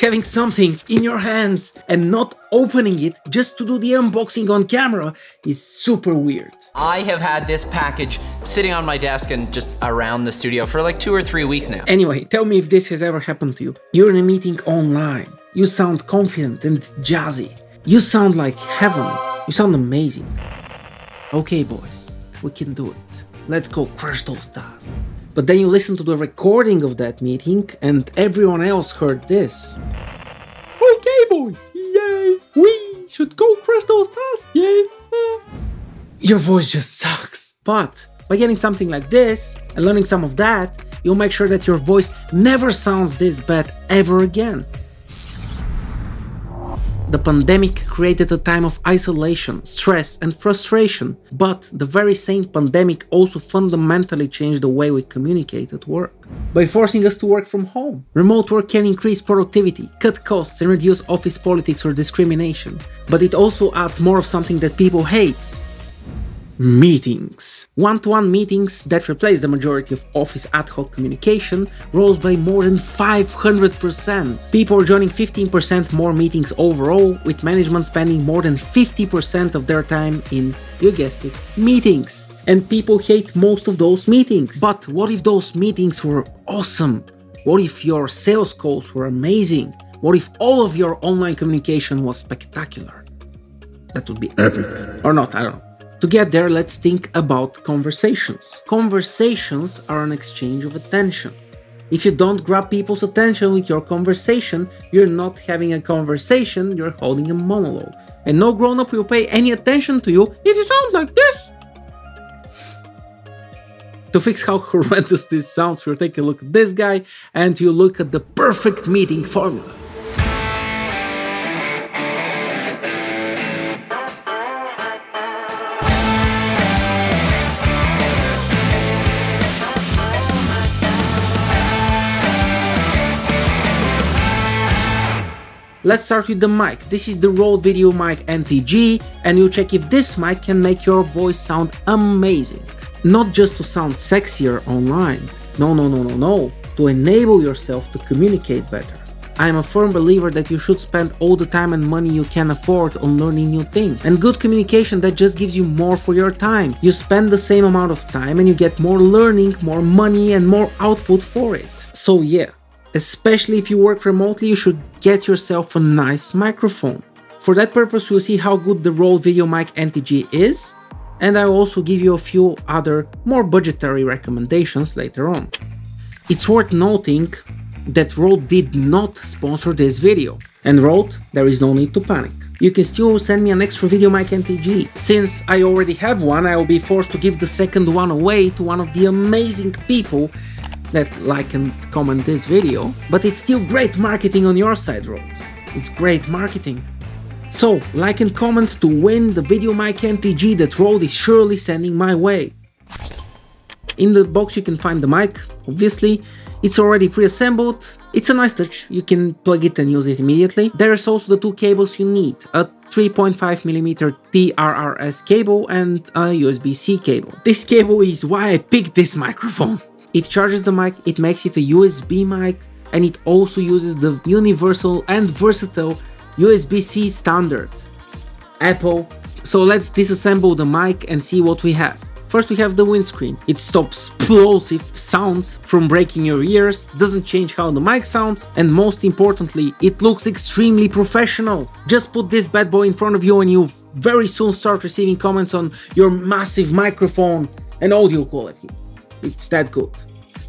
having something in your hands and not opening it just to do the unboxing on camera is super weird. I have had this package sitting on my desk and just around the studio for like 2 or 3 weeks now. Anyway, tell me if this has ever happened to you. You're in a meeting online. You sound confident and jazzy. You sound like heaven. You sound amazing. Okay, boys, we can do it. Let's go crush those tasks. But then you listen to the recording of that meeting and everyone else heard this. Okay, boys, yay! We should go crush those tasks, yay! Your voice just sucks. But by getting something like this and learning some of that, you'll make sure that your voice never sounds this bad ever again. The pandemic created a time of isolation, stress and frustration, but the very same pandemic also fundamentally changed the way we communicate at work. By forcing us to work from home, remote work can increase productivity, cut costs and reduce office politics or discrimination, but it also adds more of something that people hate. Meetings. One-to-one meetings that replace the majority of office ad hoc communication rose by more than 500%. People are joining 15% more meetings overall, with management spending more than 50% of their time in, you guessed it, meetings. And people hate most of those meetings. But what if those meetings were awesome? What if your sales calls were amazing? What if all of your online communication was spectacular? That would be epic. Or not, I don't know. To get there, let's think about conversations. Conversations are an exchange of attention. If you don't grab people's attention with your conversation, you're not having a conversation, you're holding a monologue. And no grown-up will pay any attention to you if you sound like this. To fix how horrendous this sounds, we'll take a look at this guy and you look at the perfect meeting formula. Let's start with the mic. This is the Rode VideoMic NTG, and you check if this mic can make your voice sound amazing. Not just to sound sexier online, no, to enable yourself to communicate better. I am a firm believer that you should spend all the time and money you can afford on learning new things. And good communication that just gives you more for your time. You spend the same amount of time and you get more learning, more money and more output for it. So yeah. Especially if you work remotely, you should get yourself a nice microphone. For that purpose, we'll see how good the Rode VideoMic NTG is, and I'll also give you a few other more budgetary recommendations later on. It's worth noting that Rode did not sponsor this video, and Rode, there is no need to panic. You can still send me an extra VideoMic NTG. Since I already have one, I will be forced to give the second one away to one of the amazing people that like and comment this video, but it's still great marketing on your side, Rode. It's great marketing. So, like and comment to win the VideoMic NTG that Rode is surely sending my way. In the box you can find the mic, obviously. It's already pre-assembled. It's a nice touch, you can plug it and use it immediately. There's also the two cables you need, a 3.5mm TRRS cable and a USB-C cable. This cable is why I picked this microphone. It charges the mic, it makes it a USB mic, and it also uses the universal and versatile USB-C standard. Apple. So let's disassemble the mic and see what we have. First we have the windscreen. It stops explosive sounds from breaking your ears, doesn't change how the mic sounds, and most importantly, it looks extremely professional. Just put this bad boy in front of you and you very soon start receiving comments on your massive microphone and audio quality. It's that good.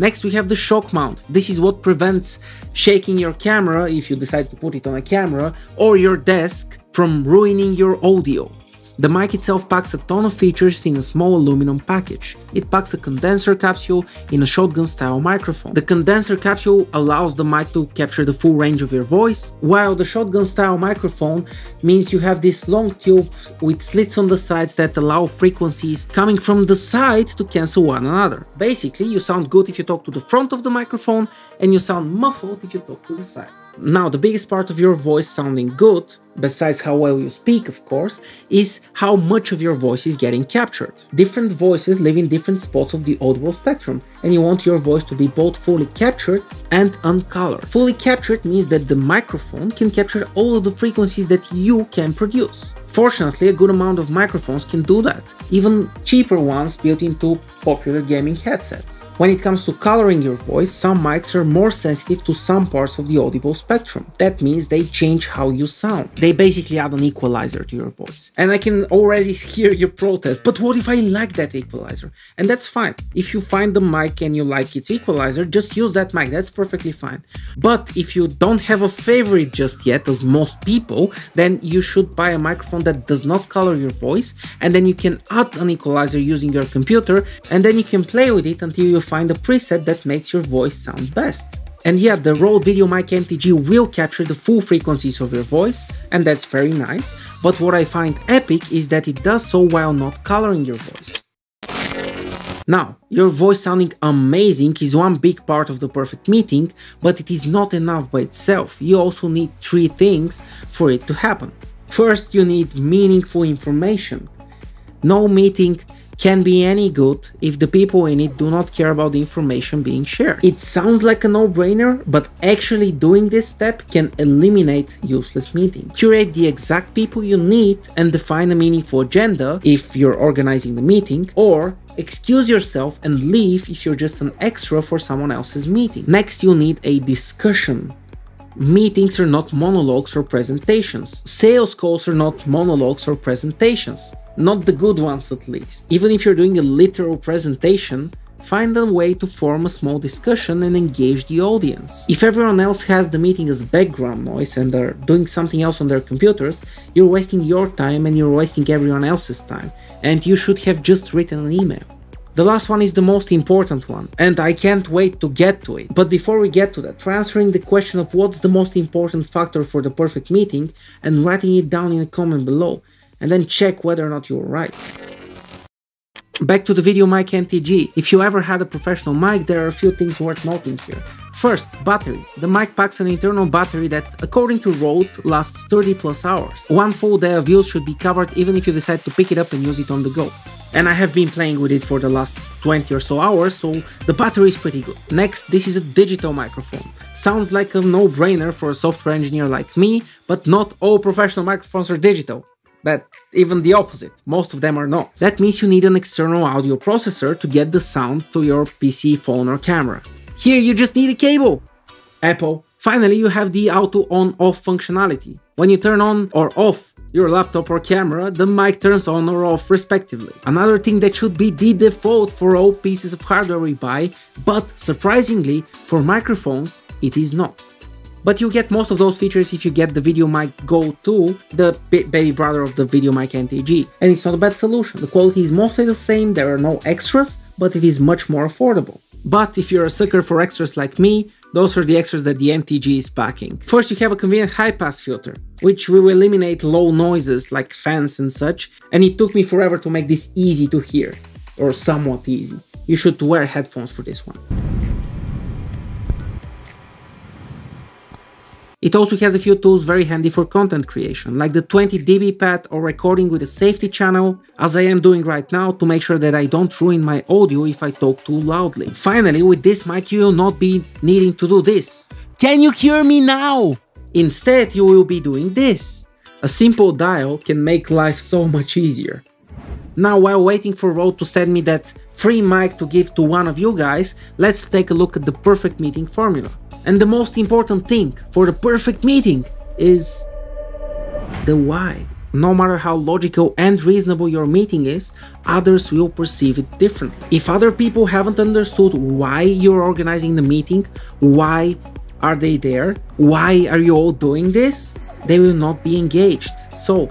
Next we have the shock mount. This is what prevents shaking your camera, if you decide to put it on a camera, or your desk from ruining your audio. The mic itself packs a ton of features in a small aluminum package. It packs a condenser capsule in a shotgun style microphone. The condenser capsule allows the mic to capture the full range of your voice, while the shotgun style microphone means you have this long tube with slits on the sides that allow frequencies coming from the side to cancel one another. Basically, you sound good if you talk to the front of the microphone and you sound muffled if you talk to the side. Now, the biggest part of your voice sounding good besides how well you speak of course, is how much of your voice is getting captured. Different voices live in different spots of the audible spectrum, and you want your voice to be both fully captured and uncolored. Fully captured means that the microphone can capture all of the frequencies that you can produce. Fortunately, a good amount of microphones can do that, even cheaper ones built into popular gaming headsets. When it comes to coloring your voice, some mics are more sensitive to some parts of the audible spectrum. That means they change how you sound. They basically add an equalizer to your voice. And I can already hear your protest, but what if I like that equalizer? And that's fine. If you find the mic and you like its equalizer, just use that mic, that's perfectly fine. But if you don't have a favorite just yet, as most people, then you should buy a microphone that does not color your voice, and then you can add an equalizer using your computer, and then you can play with it until you find a preset that makes your voice sound best. And yeah, the Rode VideoMic NTG will capture the full frequencies of your voice, and that's very nice, but what I find epic is that it does so while not coloring your voice. Now, your voice sounding amazing is one big part of the perfect meeting, but it is not enough by itself. You also need three things for it to happen. First, you need meaningful information. No meeting can be any good if the people in it do not care about the information being shared. It sounds like a no-brainer, but actually doing this step can eliminate useless meetings. Curate the exact people you need and define a meaningful agenda if you're organizing the meeting, or excuse yourself and leave if you're just an extra for someone else's meeting. Next, you need a discussion. Meetings are not monologues or presentations. Sales calls are not monologues or presentations. Not the good ones at least. Even if you're doing a literal presentation, find a way to form a small discussion and engage the audience. If everyone else has the meeting as background noise and are doing something else on their computers, you're wasting your time and you're wasting everyone else's time, and you should have just written an email. The last one is the most important one, and I can't wait to get to it. But before we get to that, try answering the question of what's the most important factor for the perfect meeting and writing it down in a comment below, and then check whether or not you're right. Back to the VideoMic NTG. If you ever had a professional mic, there are a few things worth noting here. First, battery. The mic packs an internal battery that, according to Rode, lasts 30+ hours. One full day of use should be covered even if you decide to pick it up and use it on the go. And I have been playing with it for the last 20 or so hours, so the battery is pretty good. Next, this is a digital microphone. Sounds like a no-brainer for a software engineer like me, but not all professional microphones are digital. But even the opposite, most of them are not. That means you need an external audio processor to get the sound to your PC, phone or camera. Here you just need a cable. Apple. Finally, you have the auto on-off functionality. When you turn on or off your laptop or camera, the mic turns on or off respectively. Another thing that should be the default for all pieces of hardware we buy, but surprisingly, for microphones, it is not. But you get most of those features if you get the VideoMic Go 2, the baby brother of the VideoMic NTG. And it's not a bad solution. The quality is mostly the same, there are no extras, but it is much more affordable. But if you're a sucker for extras like me, those are the extras that the NTG is packing. First, you have a convenient high-pass filter, which will eliminate low noises like fans and such, and it took me forever to make this easy to hear, or somewhat easy. You should wear headphones for this one. It also has a few tools very handy for content creation, like the 20 dB pad or recording with a safety channel, as I am doing right now to make sure that I don't ruin my audio if I talk too loudly. Finally, with this mic you will not be needing to do this. Can you hear me now? Instead, you will be doing this. A simple dial can make life so much easier. Now, while waiting for Rode to send me that free mic to give to one of you guys, let's take a look at the perfect meeting formula. And the most important thing for the perfect meeting is the why. No matter how logical and reasonable your meeting is, others will perceive it differently. If other people haven't understood why you're organizing the meeting, why are they there, why are you all doing this, they will not be engaged. So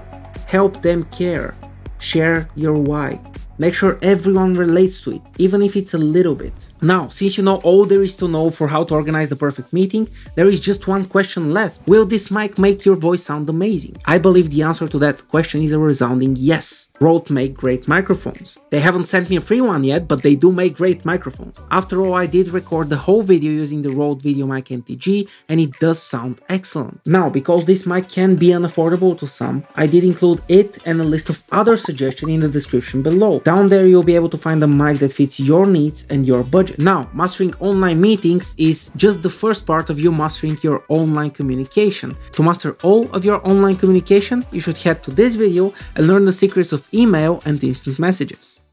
help them care. Share your why. Make sure everyone relates to it, even if it's a little bit. Now, since you know all there is to know for how to organize the perfect meeting, there is just one question left. Will this mic make your voice sound amazing? I believe the answer to that question is a resounding yes. Rode make great microphones. They haven't sent me a free one yet, but they do make great microphones. After all, I did record the whole video using the Rode VideoMic NTG, and it does sound excellent. Now, because this mic can be unaffordable to some, I did include it and a list of other suggestions in the description below. Down there you'll be able to find a mic that fits your needs and your budget. Now, mastering online meetings is just the first part of you mastering your online communication. To master all of your online communication, you should head to this video and learn the secrets of email and instant messages.